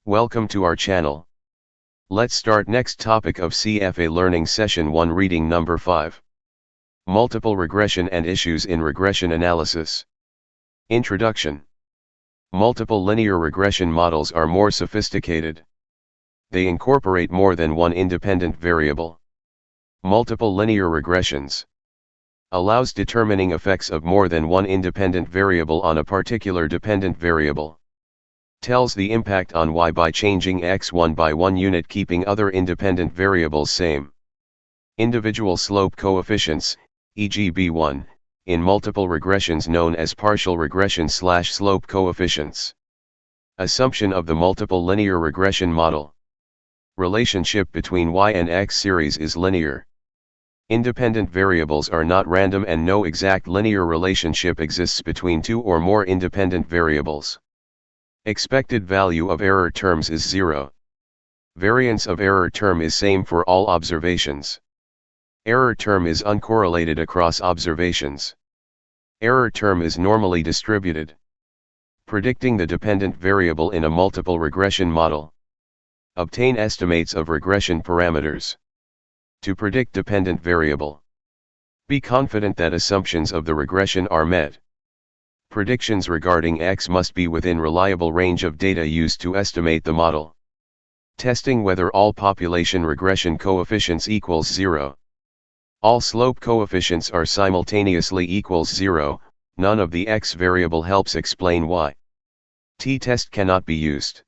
Welcome to our channel. Let's start next topic of CFA Learning Session 1 reading number 5. Multiple regression and issues in regression analysis. Introduction. Multiple linear regression models are more sophisticated. They incorporate more than one independent variable. Multiple linear regressions allows determining effects of more than one independent variable on a particular dependent variable. Tells the impact on y by changing x one by one unit, keeping other independent variables same. Individual slope coefficients, e.g. b1, in multiple regressions known as partial regression/slope coefficients. Assumption of the multiple linear regression model. Relationship between y and x series is linear. Independent variables are not random and no exact linear relationship exists between two or more independent variables. Expected value of error terms is 0. Variance of error term is same for all observations. Error term is uncorrelated across observations. Error term is normally distributed. Predicting the dependent variable in a multiple regression model. Obtain estimates of regression parameters. To predict dependent variable. Be confident that assumptions of the regression are met. Predictions regarding x must be within reliable range of data used to estimate the model. Testing whether all population regression coefficients equals 0. All slope coefficients are simultaneously equals 0, none of the x variable helps explain why. T-test cannot be used.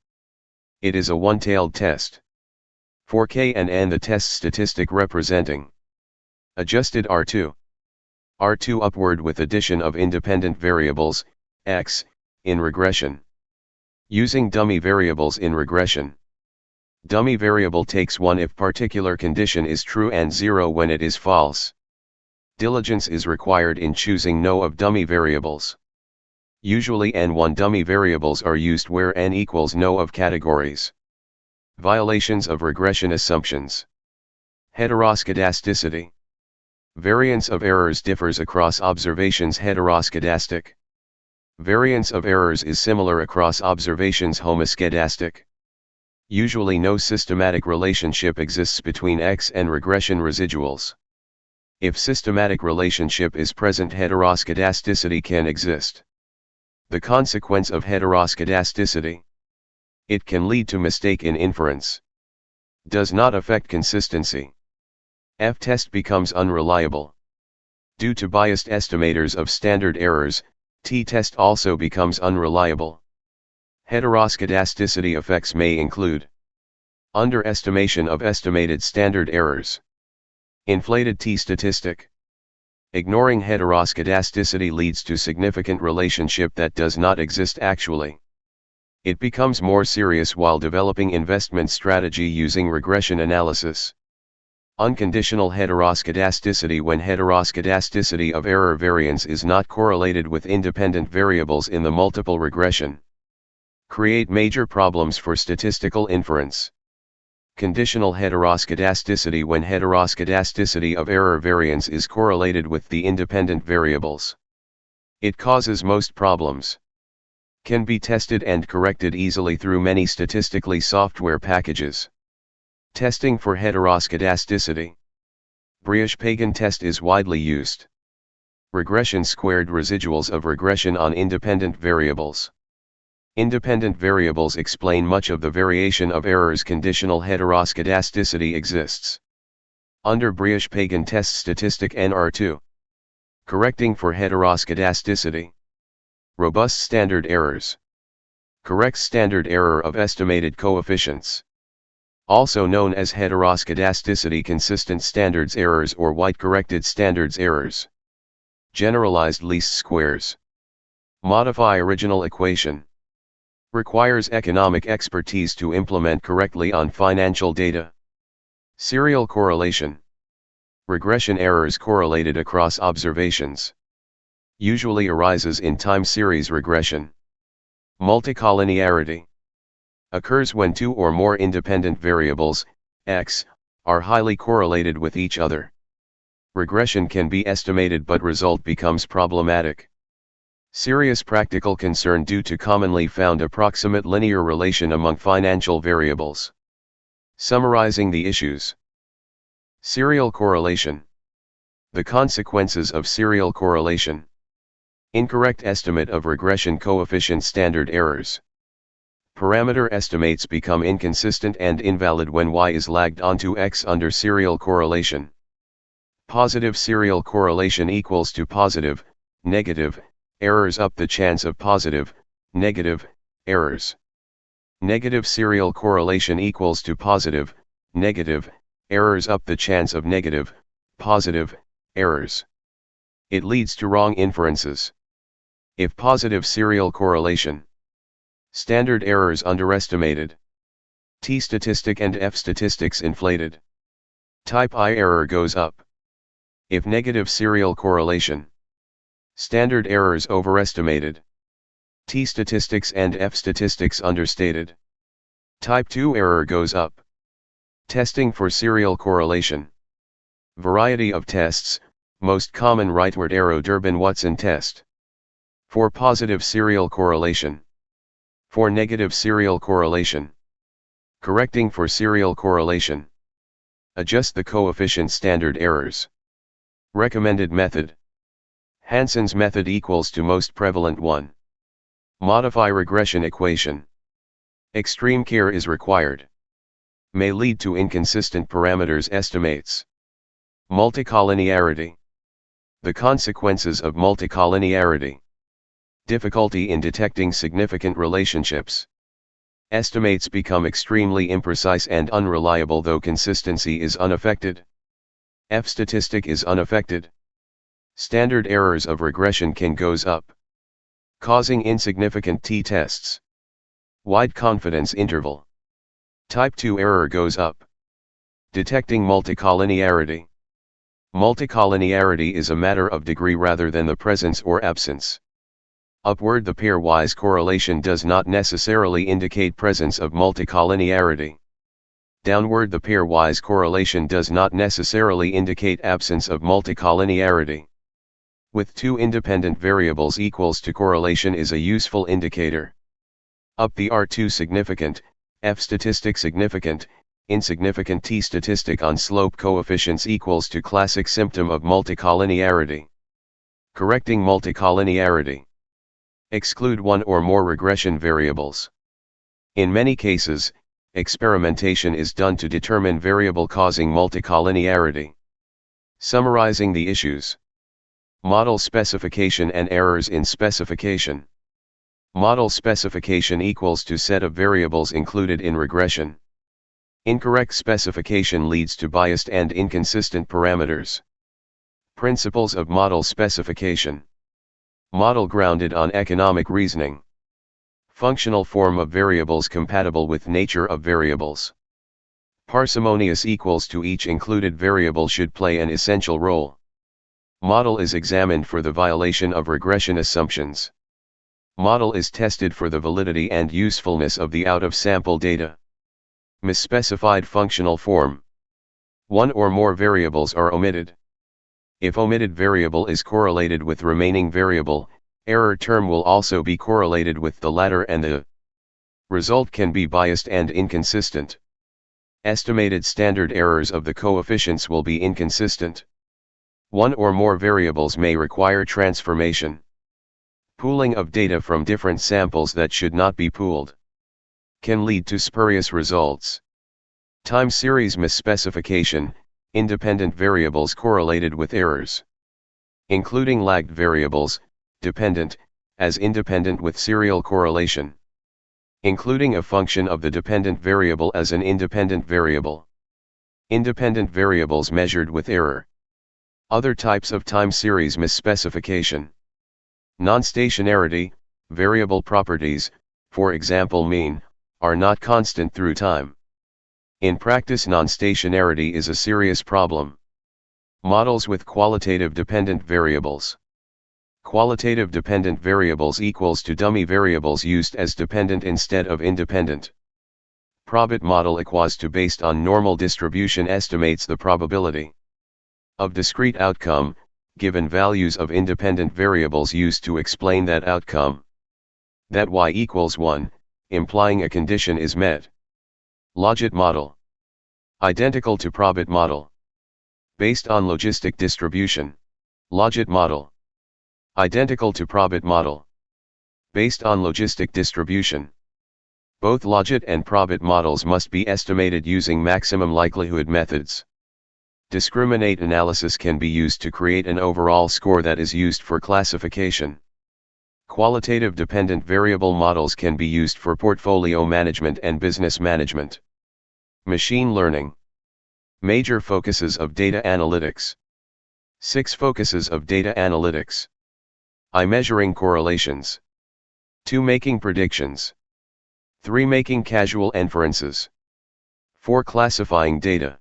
It is a one-tailed test. For k and n the test statistic representing adjusted R2. R2 upward with addition of independent variables, x, in regression. Using dummy variables in regression. Dummy variable takes 1 if particular condition is true and 0 when it is false. Diligence is required in choosing no of dummy variables. Usually n1 dummy variables are used where n equals no of categories. Violations of regression assumptions. Heteroscedasticity. Variance of errors differs across observations. Heteroscedastic. Variance of errors is similar across observations. Homoscedastic. Usually no systematic relationship exists between x and regression residuals. If systematic relationship is present, heteroscedasticity can exist. The consequence of heteroscedasticity. It can lead to mistake in inference. Does not affect consistency. F-test becomes unreliable. Due to biased estimators of standard errors, T-test also becomes unreliable. Heteroscedasticity effects may include underestimation of estimated standard errors, inflated T-statistic. Ignoring heteroscedasticity leads to significant relationship that does not exist actually. It becomes more serious while developing investment strategy using regression analysis. Unconditional heteroscedasticity. When heteroscedasticity of error variance is not correlated with independent variables in the multiple regression. Create major problems for statistical inference. Conditional heteroscedasticity. When heteroscedasticity of error variance is correlated with the independent variables. It causes most problems. Can be tested and corrected easily through many statistically software packages. Testing for heteroscedasticity. Brioche-Pagan test is widely used. Regression squared residuals of regression on independent variables. Independent variables explain much of the variation of errors. Conditional heteroscedasticity exists. Under Brioche-Pagan test statistic NR2. Correcting for heteroscedasticity. Robust standard errors. Corrects standard error of estimated coefficients. Also known as heteroscedasticity consistent standards errors or white-corrected standards errors. Generalized least squares. Modify original equation. Requires economic expertise to implement correctly on financial data. Serial correlation. Regression errors correlated across observations. Usually arises in time series regression. Multicollinearity. Occurs when two or more independent variables, x, are highly correlated with each other. Regression can be estimated but result becomes problematic. Serious practical concern due to commonly found approximate linear relation among financial variables. Summarizing the issues. Serial correlation. The consequences of serial correlation. Incorrect estimate of regression coefficient standard errors. Parameter estimates become inconsistent and invalid when y is lagged onto x under serial correlation. Positive serial correlation equals to positive, negative, errors up the chance of positive, negative, errors. Negative serial correlation equals to positive, negative, errors up the chance of negative, positive, errors. It leads to wrong inferences. If positive serial correlation. Standard errors underestimated. T statistic and F statistics inflated. Type I error goes up. If negative serial correlation. Standard errors overestimated. T statistics and F statistics understated. Type 2 error goes up. Testing for serial correlation. Variety of tests, most common rightward arrow Durbin-Watson test. For positive serial correlation. For negative serial correlation. Correcting for serial correlation. Adjust the coefficient standard errors. Recommended method. Hansen's method equals to most prevalent one. Modify regression equation. Extreme care is required. May lead to inconsistent parameters estimates. Multicollinearity. The consequences of multicollinearity. Difficulty in detecting significant relationships. Estimates become extremely imprecise and unreliable though consistency is unaffected. F statistic is unaffected. Standard errors of regression can goes up, causing insignificant t-tests. Wide confidence interval. Type 2 error goes up. Detecting multicollinearity. Multicollinearity is a matter of degree rather than the presence or absence. Upward the pairwise correlation does not necessarily indicate presence of multicollinearity. Downward the pairwise correlation does not necessarily indicate absence of multicollinearity. With two independent variables equals to correlation is a useful indicator. Up the R2 significant, F statistic significant, insignificant T statistic on slope coefficients equals to classic symptom of multicollinearity. Correcting multicollinearity. Exclude one or more regression variables. In many cases, experimentation is done to determine variable causing multicollinearity. Summarizing the issues. Model specification and errors in specification. Model specification equals to set of variables included in regression. Incorrect specification leads to biased and inconsistent parameters. Principles of model specification. Model grounded on economic reasoning. Functional form of variables compatible with nature of variables. Parsimonious equals to each included variable should play an essential role. Model is examined for the violation of regression assumptions. Model is tested for the validity and usefulness of the out-of-sample data. Misspecified functional form. One or more variables are omitted. If omitted variable is correlated with remaining variable, error term will also be correlated with the latter and the result can be biased and inconsistent. Estimated standard errors of the coefficients will be inconsistent. One or more variables may require transformation. Pooling of data from different samples that should not be pooled can lead to spurious results. Time series misspecification, independent variables correlated with errors. Including lagged variables, dependent, as independent with serial correlation. Including a function of the dependent variable as an independent variable. Independent variables measured with error. Other types of time series misspecification. Non-stationarity, variable properties, for example mean, are not constant through time. In practice non-stationarity is a serious problem. Models with qualitative dependent variables. Qualitative dependent variables equals to dummy variables used as dependent instead of independent. Probit model equals to based on normal distribution estimates the probability of discrete outcome, given values of independent variables used to explain that outcome. That y equals 1, implying a condition is met. Logit model. Identical to probit model. Based on logistic distribution. Logit model. Identical to probit model. Based on logistic distribution. Both logit and probit models must be estimated using maximum likelihood methods. Discriminant analysis can be used to create an overall score that is used for classification. Qualitative dependent variable models can be used for portfolio management and business management. Machine learning. Major focuses of data analytics. 6 focuses of data analytics. I. Measuring correlations. 2. Making predictions. 3. Making causal inferences. 4. Classifying data.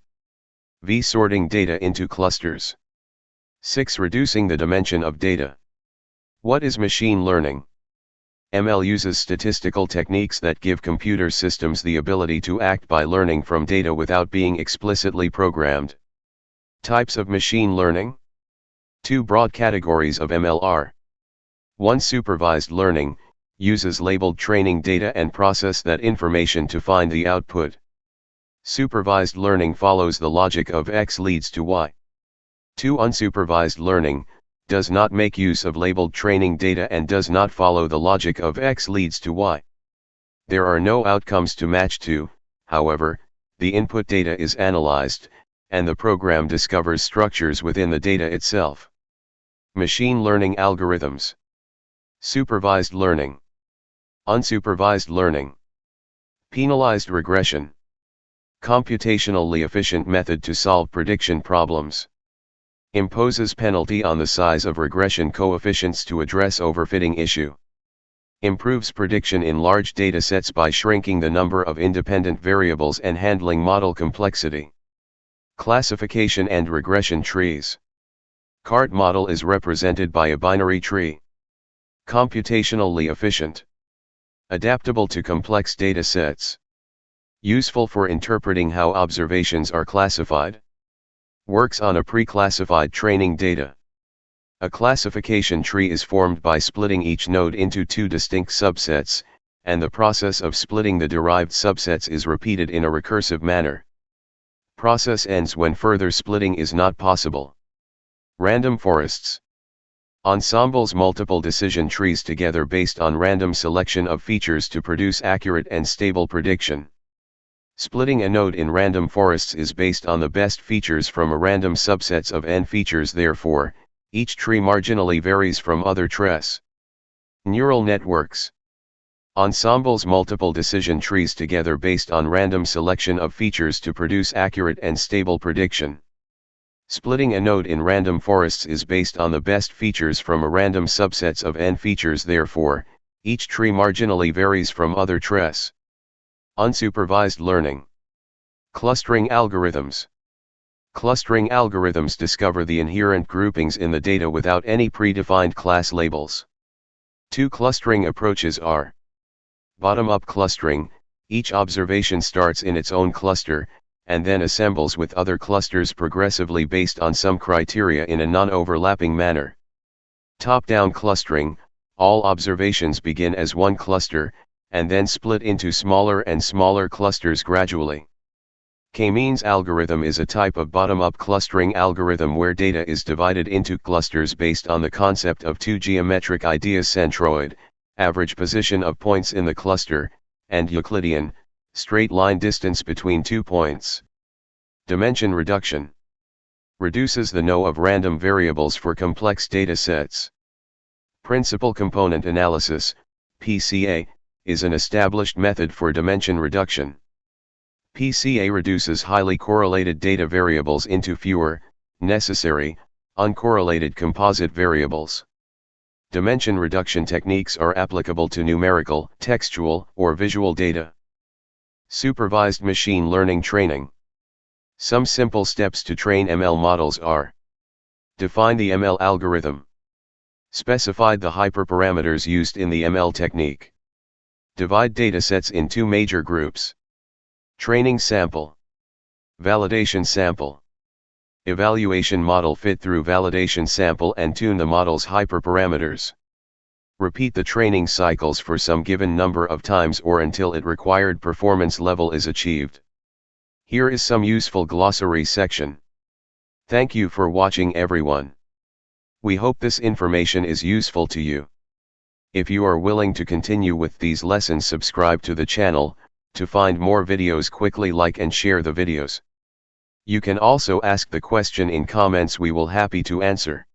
V. Sorting data into clusters. 6. Reducing the dimension of data. What is machine learning? ML uses statistical techniques that give computer systems the ability to act by learning from data without being explicitly programmed. Types of machine learning. 2 broad categories of ML are: 1. Supervised learning, uses labeled training data and process that information to find the output. Supervised learning follows the logic of X leads to Y. 2. Unsupervised learning, does not make use of labeled training data and does not follow the logic of X leads to Y. There are no outcomes to match to, however, the input data is analyzed, and the program discovers structures within the data itself. Machine learning algorithms. Supervised learning. Unsupervised learning. Penalized regression. Computationally efficient method to solve prediction problems. Imposes penalty on the size of regression coefficients to address overfitting issue. Improves prediction in large data sets by shrinking the number of independent variables and handling model complexity. Classification and regression trees. CART model is represented by a binary tree. Computationally efficient. Adaptable to complex data sets. Useful for interpreting how observations are classified. Works on a pre-classified training data. A classification tree is formed by splitting each node into 2 distinct subsets, and the process of splitting the derived subsets is repeated in a recursive manner. Process ends when further splitting is not possible. Random forests. Ensembles multiple decision trees together based on random selection of features to produce accurate and stable prediction. Splitting a node in random forests is based on the best features from a random subsets of n features, therefore, each tree marginally varies from other trees. Neural networks. Ensembles multiple decision trees together based on random selection of features to produce accurate and stable prediction. Splitting a node in random forests is based on the best features from a random subsets of n features, therefore, each tree marginally varies from other trees. Unsupervised learning. Clustering algorithms. Clustering algorithms discover the inherent groupings in the data without any predefined class labels. 2 clustering approaches are: bottom-up clustering, each observation starts in its own cluster, and then assembles with other clusters progressively based on some criteria in a non-overlapping manner. Top-down clustering, all observations begin as one cluster, and then split into smaller and smaller clusters gradually. K-means algorithm is a type of bottom-up clustering algorithm where data is divided into clusters based on the concept of 2 geometric ideas: centroid, average position of points in the cluster, and Euclidean, straight line distance between 2 points. Dimension reduction. Reduces the No of random variables for complex data sets. Principal component analysis, PCA, is an established method for dimension reduction. PCA reduces highly correlated data variables into fewer, necessary, uncorrelated composite variables. Dimension reduction techniques are applicable to numerical, textual, or visual data. Supervised machine learning training. Some simple steps to train ML models are: define the ML algorithm. Specify the hyperparameters used in the ML technique. Divide datasets in 2 major groups. Training sample. Validation sample. Evaluation model fit through validation sample and tune the model's hyperparameters. Repeat the training cycles for some given number of times or until its required performance level is achieved. Here is some useful glossary section. Thank you for watching, everyone. We hope this information is useful to you. If you are willing to continue with these lessons, subscribe to the channel. To find more videos, quickly like and share the videos. You can also ask the question in comments, we will happy to answer.